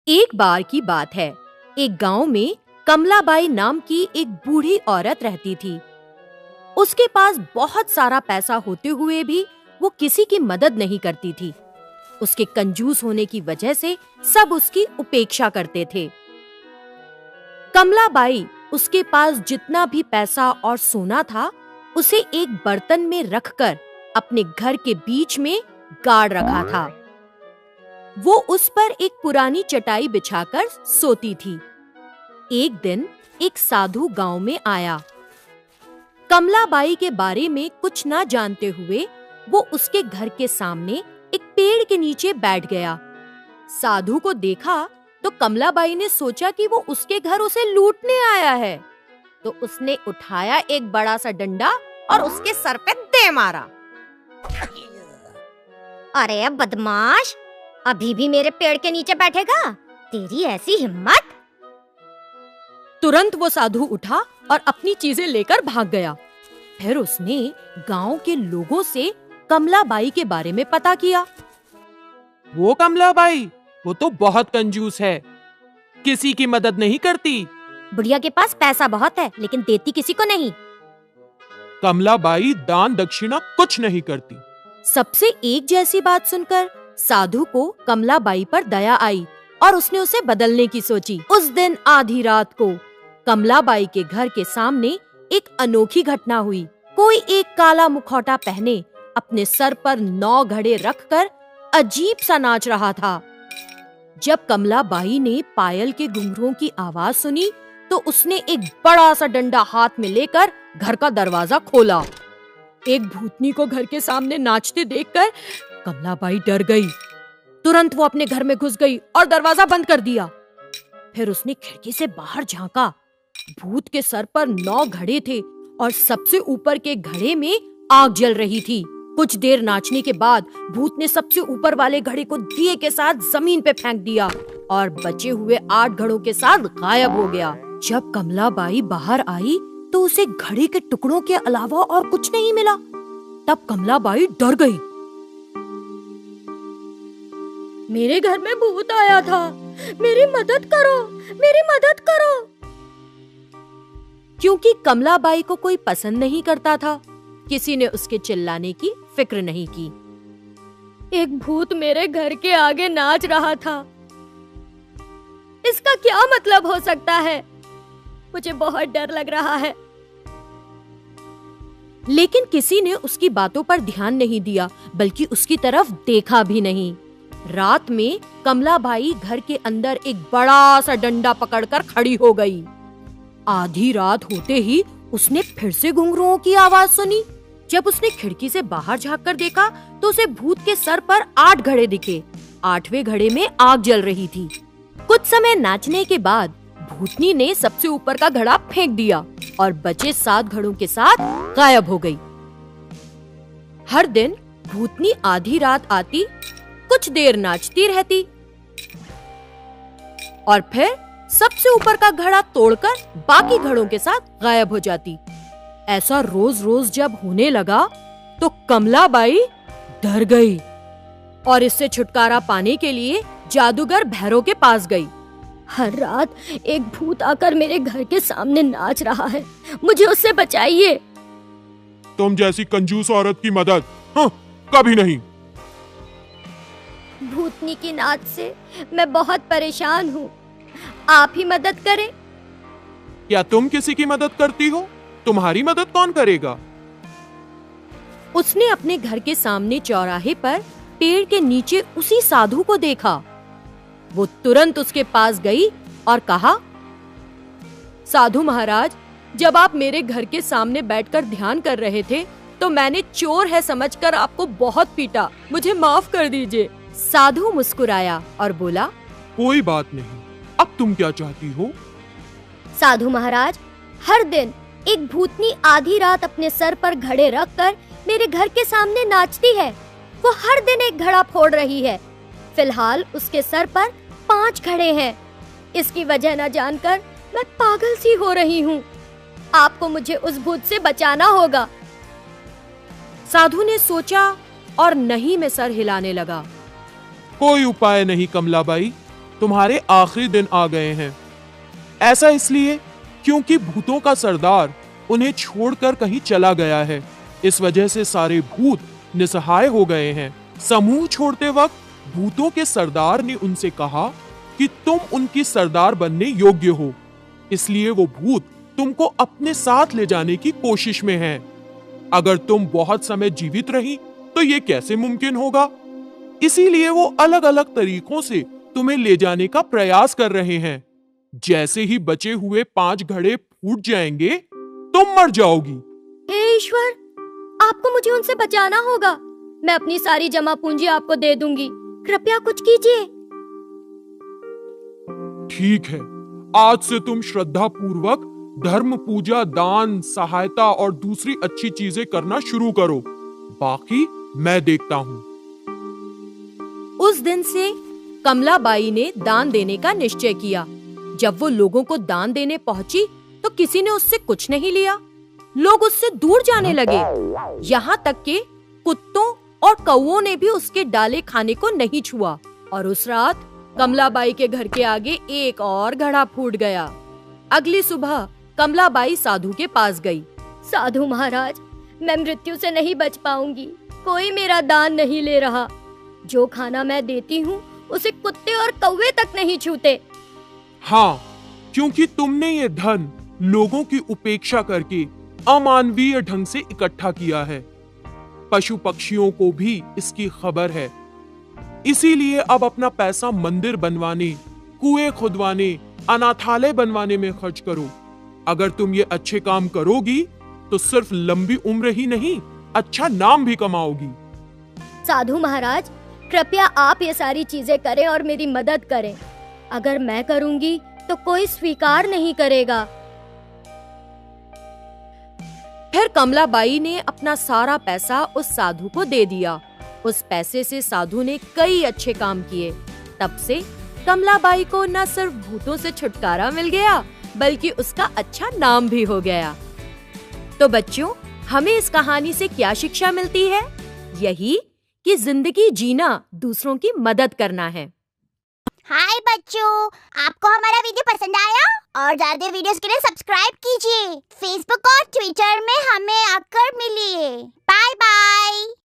एक बार की बात है। एक गांव में कमलाबाई नाम की एक बूढ़ी औरत रहती थी। उसके पास बहुत सारा पैसा होते हुए भी वो किसी की मदद नहीं करती थी। उसके कंजूस होने की वजह से सब उसकी उपेक्षा करते थे। कमलाबाई उसके पास जितना भी पैसा और सोना था, उसे एक बर्तन में रखकर अपने घर के बीच में गाड़ रखा था। वो उस पर एक पुरानी चटाई बिछाकर सोती थी। एक दिन एक साधु गांव में आया। कमलाबाई के बारे में कुछ ना जानते हुए वो उसके घर के सामने एक पेड़ के नीचे बैठ गया। साधु को देखा तो कमलाबाई ने सोचा कि वो उसके घर उसे लूटने आया है, तो उसने उठाया एक बड़ा सा डंडा और उसके सर पे दे मारा। अरे बदमाश, अभी भी मेरे पेड़ के नीचे बैठेगा? तेरी ऐसी हिम्मत! तुरंत वो साधु उठा और अपनी चीजें लेकर भाग गया। फिर उसने गांव के लोगों से कमलाबाई के बारे में पता किया। वो कमलाबाई, वो तो बहुत कंजूस है, किसी की मदद नहीं करती। बुढ़िया के पास पैसा बहुत है, लेकिन देती किसी को नहीं। कमलाबाई दान दक्षिणा कुछ नहीं करती। सबसे एक जैसी बात सुनकर साधु को कमलाबाई पर दया आई और उसने उसे बदलने की सोची। उस दिन आधी रात को कमलाबाई के घर के सामने एक अनोखी घटना हुई। कोई एक काला मुखौटा पहने अपने सर पर 9 घड़े रखकर अजीब सा नाच रहा था। जब कमलाबाई ने पायल के घुंघरुओं की आवाज सुनी तो उसने एक बड़ा सा डंडा हाथ में लेकर घर का दरवाजा खोला। एक भूतनी को घर के सामने नाचते देखकर कमलाबाई डर गई। तुरंत वो अपने घर में घुस गई और दरवाजा बंद कर दिया। फिर उसने खिड़की से बाहर झांका। भूत के सर पर 9 घड़े थे और सबसे ऊपर के घड़े में आग जल रही थी। कुछ देर नाचने के बाद भूत ने सबसे ऊपर वाले घड़े को दिए के साथ जमीन पे फेंक दिया और बचे हुए 8 घड़ों के साथ गायब हो गया। जब कमलाबाई बाहर आई तो उसे घड़े के टुकड़ों के अलावा और कुछ नहीं मिला। तब कमलाबाई डर गई। मेरे घर में भूत आया था, मेरी मदद करो, मेरी मदद करो। क्योंकि कमलाबाई को कोई पसंद नहीं करता था, किसी ने उसके चिल्लाने की फिक्र नहीं की। एक भूत मेरे घर के आगे नाच रहा था, इसका क्या मतलब हो सकता है? मुझे बहुत डर लग रहा है। लेकिन किसी ने उसकी बातों पर ध्यान नहीं दिया, बल्कि उसकी तरफ देखा भी नहीं। रात में कमलाबाई घर के अंदर एक बड़ा सा डंडा पकड़कर खड़ी हो गई। आधी रात होते ही उसने फिर से घुंघरुओं की आवाज सुनी। जब उसने खिड़की से बाहर झांककर देखा तो उसे भूत के सर पर 8 घड़े दिखे। 8वें घड़े में आग जल रही थी। कुछ समय नाचने के बाद भूतनी ने सबसे ऊपर का घड़ा फेंक दिया और बचे 7 घड़ों के साथ गायब हो गई। हर दिन भूतनी आधी रात आती, कुछ देर नाचती रहती और फिर सबसे ऊपर का घड़ा तोड़कर बाकी घड़ों के साथ गायब हो जाती। ऐसा रोज-रोज जब होने लगा तो कमलाबाई डर गई और इससे छुटकारा पाने के लिए जादूगर भैरव के पास गई। हर रात एक भूत आकर मेरे घर के सामने नाच रहा है, मुझे उससे बचाइए। तुम जैसी कंजूस औरत की मदद कभी नहीं। भूतनी की नाच से मैं बहुत परेशान हूँ, आप ही मदद करें। क्या तुम किसी की मदद करती हो? तुम्हारी मदद कौन करेगा? उसने अपने घर के सामने चौराहे पर पेड़ के नीचे उसी साधु को देखा। वो तुरंत उसके पास गई और कहा, साधु महाराज, जब आप मेरे घर के सामने बैठकर ध्यान कर रहे थे तो मैंने चोर है समझकर आपको बहुत पीटा, मुझे माफ कर दीजिए। साधु मुस्कुराया और बोला, कोई बात नहीं, अब तुम क्या चाहती हो? साधु महाराज, हर दिन एक भूतनी आधी रात अपने सर पर घड़े रखकर मेरे घर के सामने नाचती है। वो हर दिन एक घड़ा फोड़ रही है। फिलहाल उसके सर पर 5 घड़े हैं। इसकी वजह न जानकर मैं पागल सी हो रही हूँ। आपको मुझे उस भूत से बचाना होगा। साधु ने सोचा और नहीं में सर हिलाने लगा। कोई उपाय नहीं कमलाबाई, तुम्हारे आखिरी दिन आ गए हैं। ऐसा इसलिए क्योंकि भूतों का सरदार उन्हें छोड़कर कहीं चला गया है। इस वजह से सारे भूत निसहाय हो गए हैं। समूह छोड़ते वक्त भूतों के सरदार ने उनसे कहा कि तुम उनकी सरदार बनने योग्य हो, इसलिए वो भूत तुमको अपने साथ ले जाने की कोशिश में हैं। अगर तुम बहुत समय जीवित रही तो ये कैसे मुमकिन होगा? इसीलिए वो अलग अलग तरीकों से तुम्हें ले जाने का प्रयास कर रहे हैं। जैसे ही बचे हुए 5 घड़े फूट जाएंगे, तुम मर जाओगी। हे ईश्वर, आपको मुझे उनसे बचाना होगा। मैं अपनी सारी जमा पूंजी आपको दे दूंगी, कृपया कुछ कीजिए। ठीक है, आज से तुम श्रद्धा पूर्वक धर्म, पूजा, दान, सहायता और दूसरी अच्छी चीजें करना शुरू करो। बाकी मैं देखता हूँ। उस दिन से कमलाबाई ने दान देने का निश्चय किया। जब वो लोगों को दान देने पहुंची तो किसी ने उससे कुछ नहीं लिया। लोग उससे दूर जाने लगे। यहाँ तक कि कुत्तों और कौओं ने भी उसके डाले खाने को नहीं छुआ। और उस रात कमलाबाई के घर के आगे एक और घड़ा फूट गया। अगली सुबह कमलाबाई साधु के पास गई। साधु महाराज, मैं मृत्यु से नहीं बच पाऊंगी। कोई मेरा दान नहीं ले रहा। जो खाना मैं देती हूँ उसे कुत्ते और कौवे तक नहीं छूते। हाँ, क्योंकि तुमने ये धन लोगों की उपेक्षा करके अमानवीय ढंग से इकट्ठा किया है। पशु पक्षियों को भी इसकी खबर है। इसीलिए अब अपना पैसा मंदिर बनवाने, कुएं खुदवाने, अनाथालय बनवाने में खर्च करो। अगर तुम ये अच्छे काम करोगी तो सिर्फ लंबी उम्र ही नहीं, अच्छा नाम भी कमाओगी। साधु महाराज, कृपया आप ये सारी चीजें करें और मेरी मदद करें। अगर मैं करूंगी तो कोई स्वीकार नहीं करेगा। फिर कमलाबाई ने अपना सारा पैसा उस साधु को दे दिया। उस पैसे से साधु ने कई अच्छे काम किए। तब से कमलाबाई को न सिर्फ भूतों से छुटकारा मिल गया, बल्कि उसका अच्छा नाम भी हो गया। तो बच्चों, हमें इस कहानी से क्या शिक्षा मिलती है? यही कि जिंदगी जीना दूसरों की मदद करना है। हाय बच्चों, आपको हमारा वीडियो पसंद आया? और ज्यादा वीडियोस के लिए सब्सक्राइब कीजिए। फेसबुक और ट्विटर में हमें आकर मिलिए। Bye bye.